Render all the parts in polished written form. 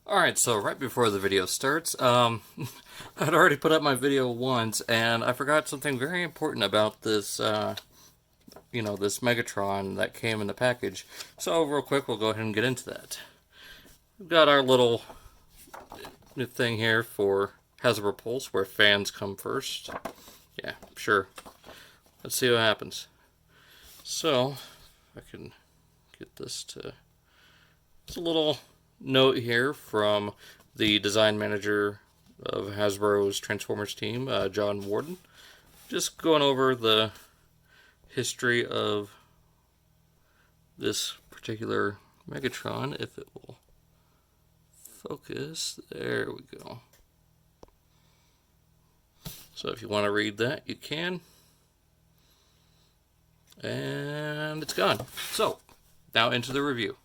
Alright, so right before the video starts, I'd already put up my video once, and I forgot something very important about this, this Megatron that came in the package. So real quick, we'll go ahead and get into that. We've got our little new thing here for Hasbro Pulse, where fans come first. Yeah, sure. Let's see what happens. So, if I can get this to... It's a little note here from the design manager of Hasbro's Transformers team, John Warden. Just going over the history of this particular Megatron, if it will focus. There we go. So if you want to read that, you can. And it's gone. So, now into the review.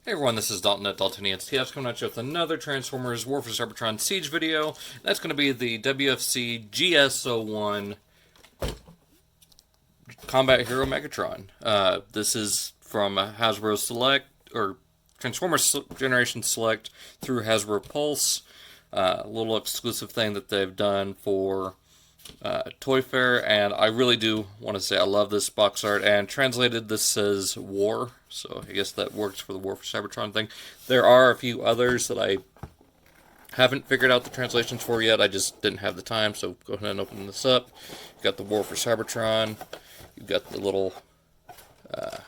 Hey everyone, this is Dalton at Daltonians TF coming at you with another Transformers War for Cybertron Siege video. That's going to be the WFC-GS01 Combat Hero Megatron. This is from Hasbro Select, or Transformers Generation Select through Hasbro Pulse. A little exclusive thing that they've done for Toy Fair, and I really do want to say I love this box art. And translated, this says War, so I guess that works for the War for Cybertron thing. There are a few others that I haven't figured out the translations for yet. I just didn't have the time, so go ahead and open this up. You've got the War for Cybertron. You've got the little, I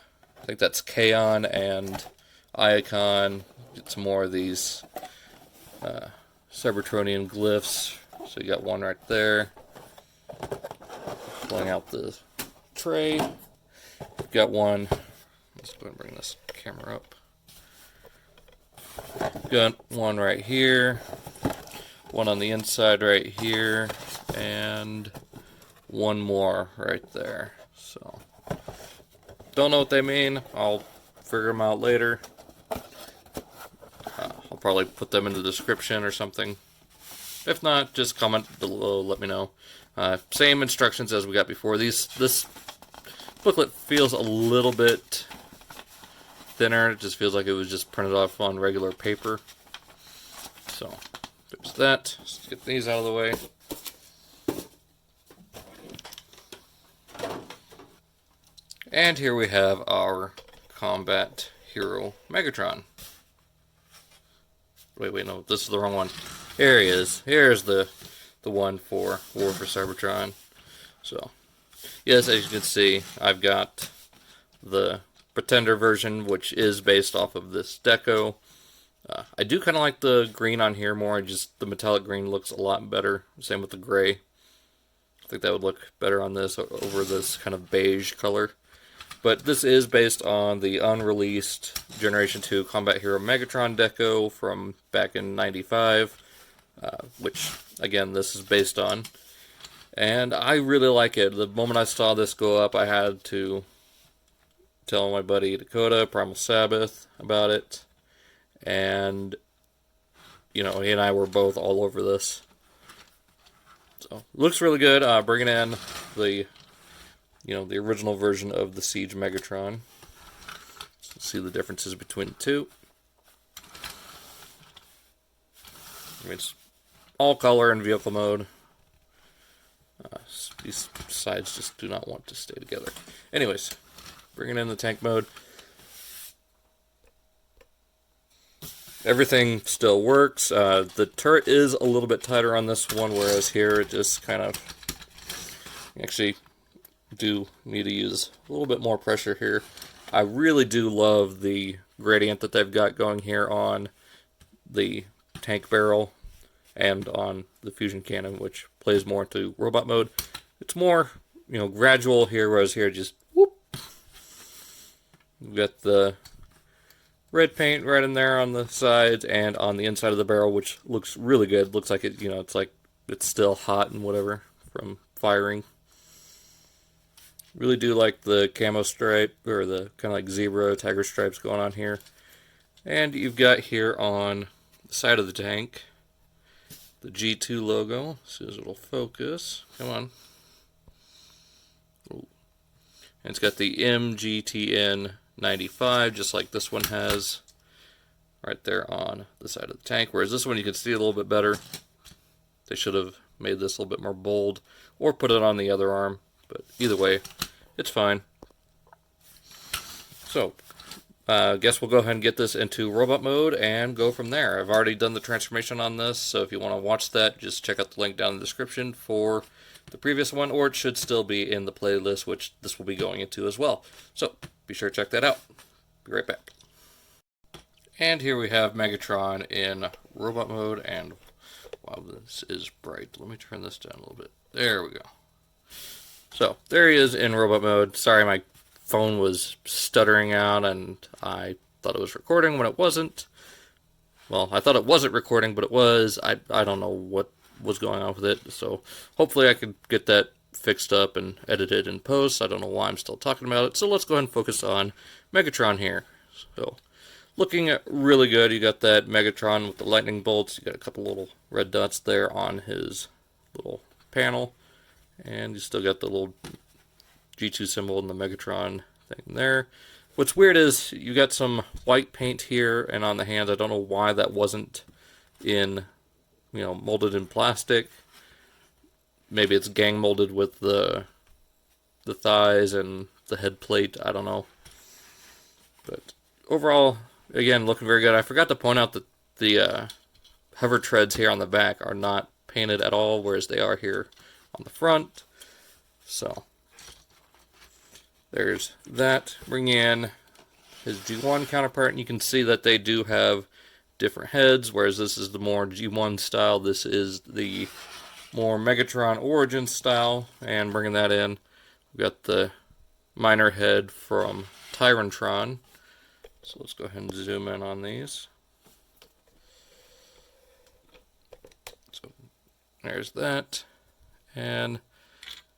think that's Kaon and Iacon. Get some more of these Cybertronian glyphs. So you got one right there. Pulling out the tray. We've got one. Let's go ahead and bring this camera up. Got one right here. One on the inside right here. And one more right there. So, don't know what they mean. I'll figure them out later. I'll probably put them in the description or something. If not, just comment below, let me know. Same instructions as we got before. This booklet feels a little bit thinner. It just feels like it was just printed off on regular paper. So, there's that. Let's get these out of the way. And here we have our Combat Hero Megatron. Wait, no, this is the wrong one. Here he is. Here's the one for War for Cybertron. So, yes, as you can see, I've got the Pretender version, which is based off of this deco. I do kind of like the green on here more. Just the metallic green looks a lot better. Same with the gray. I think that would look better on this over this kind of beige color. But this is based on the unreleased Generation 2 Combat Hero Megatron deco from back in '95. Which, again, this is based on. And I really like it. The moment I saw this go up, I had to tell my buddy Dakota, Primal Sabbath, about it. And, he and I were both all over this. So, looks really good. Bringing in the, the original version of the Siege Megatron. So see the differences between the two. I mean, it's all color and vehicle mode. These sides just do not want to stay together. Anyways, bringing in the tank mode. Everything still works. The turret is a little bit tighter on this one, whereas here it just kind of... Actually, do need to use a little bit more pressure here. I really do love the gradient that they've got going here on the tank barrel and on the fusion cannon, which plays more into robot mode. It's more, gradual here, whereas here just whoop. We've got the red paint right in there on the sides and on the inside of the barrel, which looks really good. Looks like it, it's like it's still hot and whatever from firing. Really do like the camo stripe, or the kind of like zebra tiger stripes going on here. And you've got here on the side of the tank the G2 logo. As soon as it'll focus. Come on. Ooh. And it's got the MGTN 95, just like this one has. right there on the side of the tank. Whereas this one you can see a little bit better. They should have made this a little bit more bold, or put it on the other arm. But either way, it's fine. So, I guess we'll go ahead and get this into robot mode and go from there. I've already done the transformation on this, so if you want to watch that, just check out the link down in the description for the previous one, or it should still be in the playlist, which this will be going into as well. So, be sure to check that out. Be right back. And here we have Megatron in robot mode, and wow, this is bright. Let me turn this down a little bit. There we go. So, there he is in robot mode. Sorry, my phone was stuttering out, and I thought it was recording when it wasn't. Well, I thought it wasn't recording, but it was. I don't know what was going on with it, so hopefully I could get that fixed up and edited in post. I don't know why I'm still talking about it, so let's go ahead and focus on Megatron here. So, looking at really good. You got that Megatron with the lightning bolts. You got a couple little red dots there on his little panel. And you still got the little G2 symbol in the Megatron thing there. What's weird is you got some white paint here and on the hands. I don't know why that wasn't in, molded in plastic. Maybe it's gang molded with the thighs and the head plate. I don't know. But overall, again, looking very good. I forgot to point out that the hover treads here on the back are not painted at all, whereas they are here on the front. So there's that. Bring in his G1 counterpart, and you can see that they do have different heads, whereas this is the more G1 style. This is the more Megatron Origins style, and bringing that in, we've got the minor head from Cybertron. So let's go ahead and zoom in on these. So there's that. And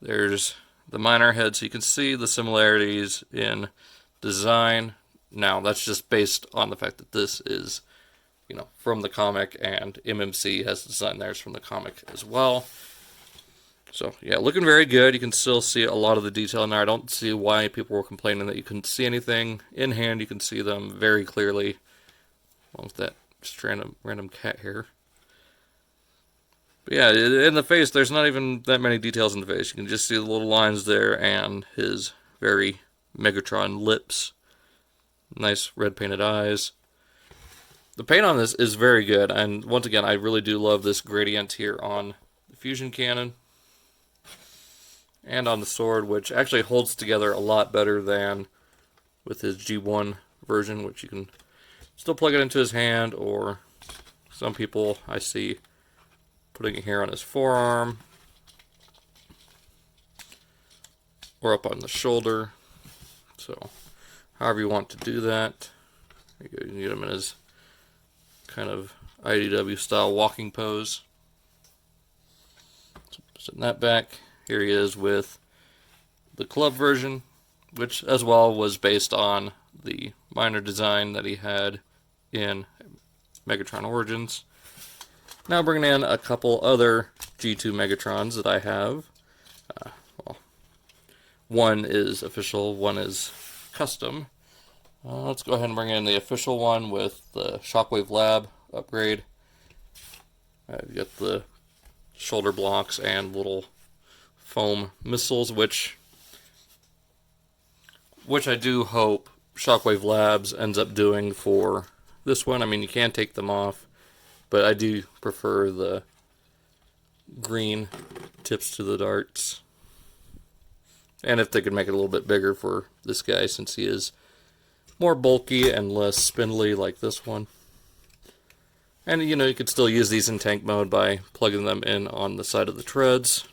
there's the minor head, so you can see the similarities in design. Now, that's just based on the fact that this is, from the comic, and MMC has designed theirs from the comic as well. So, yeah, looking very good. You can still see a lot of the detail in there. I don't see why people were complaining that you couldn't see anything. In hand, you can see them very clearly. Along with that just random cat hair. But yeah, in the face, there's not even that many details in the face. You can just see the little lines there and his very Megatron lips. Nice red painted eyes. The paint on this is very good, and once again, I really do love this gradient here on the fusion cannon. And on the sword, which actually holds together a lot better than with his G1 version, which you can still plug it into his hand, or some people I see putting it here on his forearm, or up on the shoulder. So, however you want to do that. You can get him in his kind of IDW style walking pose. So, setting that back. Here he is with the club version, which as well was based on the minor design that he had in Megatron Origins. Now bringing in a couple other G2 Megatrons that I have. One is official, one is custom. Let's go ahead and bring in the official one with the Shockwave Lab upgrade. I've got the shoulder blocks and little foam missiles, which I do hope Shockwave Labs ends up doing for this one. I mean, you can take them off, but I do prefer the green tips to the darts. And if they could make it a little bit bigger for this guy, since he is more bulky and less spindly like this one. And, you could still use these in tank mode by plugging them in on the side of the treads.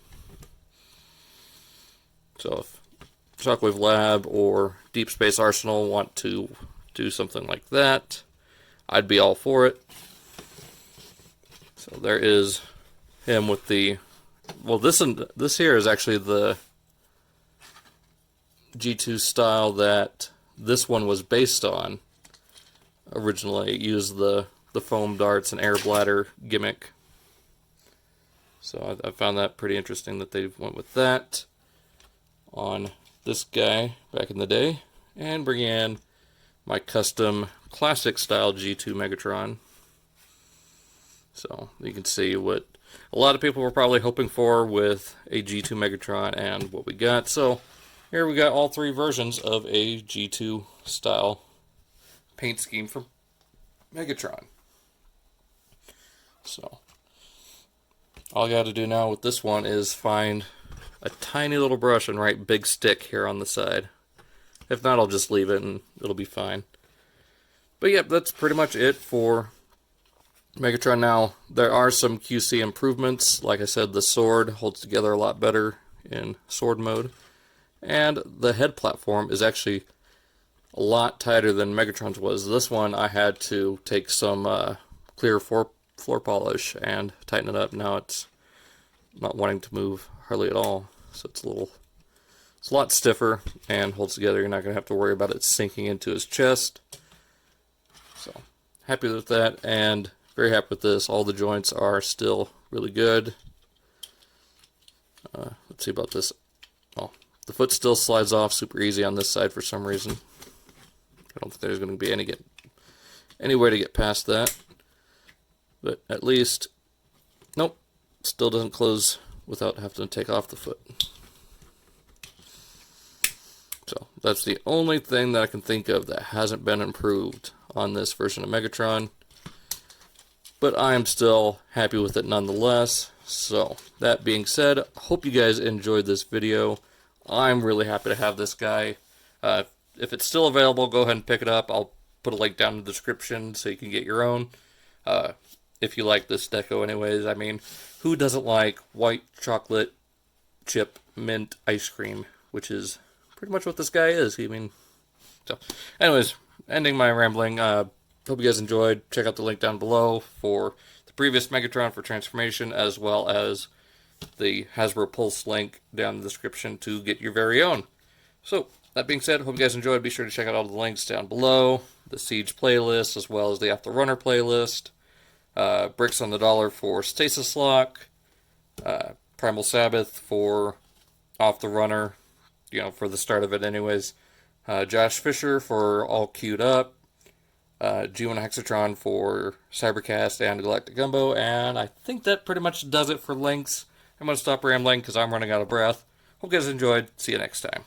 So if Shockwave Lab or Deep Space Arsenal want to do something like that, I'd be all for it. So there is him with the... Well, this here is actually the G2 style that this one was based on. Originally, it used the foam darts and air bladder gimmick. So I found that pretty interesting that they went with that on this guy back in the day. And bring in my custom classic style G2 Megatron. So you can see what a lot of people were probably hoping for with a G2 Megatron and what we got. So here we got all three versions of a G2 style paint scheme for Megatron. So all I got to do now with this one is find a tiny little brush and write big stick here on the side. If not, I'll just leave it and it'll be fine. But yeah, that's pretty much it for Megatron. Now, there are some QC improvements. Like I said, the sword holds together a lot better in sword mode. And the head platform is actually a lot tighter than Megatron's was. This one, I had to take some clear floor polish and tighten it up. Now it's not wanting to move hardly at all. So it's a lot stiffer and holds together. You're not going to have to worry about it sinking into his chest. So, happy with that, and very happy with this. All the joints are still really good. Let's see about this. Oh, the foot still slides off super easy on this side for some reason. I don't think there's going to be any way to get past that. But at least, nope, still doesn't close without having to take off the foot. So that's the only thing that I can think of that hasn't been improved on this version of Megatron. But I'm still happy with it nonetheless. So that being said, hope you guys enjoyed this video. I'm really happy to have this guy. If it's still available, go ahead and pick it up. I'll put a link down in the description so you can get your own. If you like this deco anyways. I mean, who doesn't like white chocolate chip mint ice cream, which is pretty much what this guy is. I mean, so anyways, ending my rambling. Hope you guys enjoyed. Check out the link down below for the previous Megatron for transformation, as well as the Hasbro Pulse link down in the description to get your very own. So that being said, hope you guys enjoyed. Be sure to check out all the links down below, the Siege playlist, as well as the Off the Runner playlist. Bricks on the Dollar for Stasis Lock, Primal Sabbath for Off the Runner, you know, for the start of it anyways. Josh Fisher for All Queued Up, G1 Hexatron for Cybercast and Galactic Gumbo, and I think that pretty much does it for links. I'm going to stop rambling because I'm running out of breath. Hope you guys enjoyed. See you next time.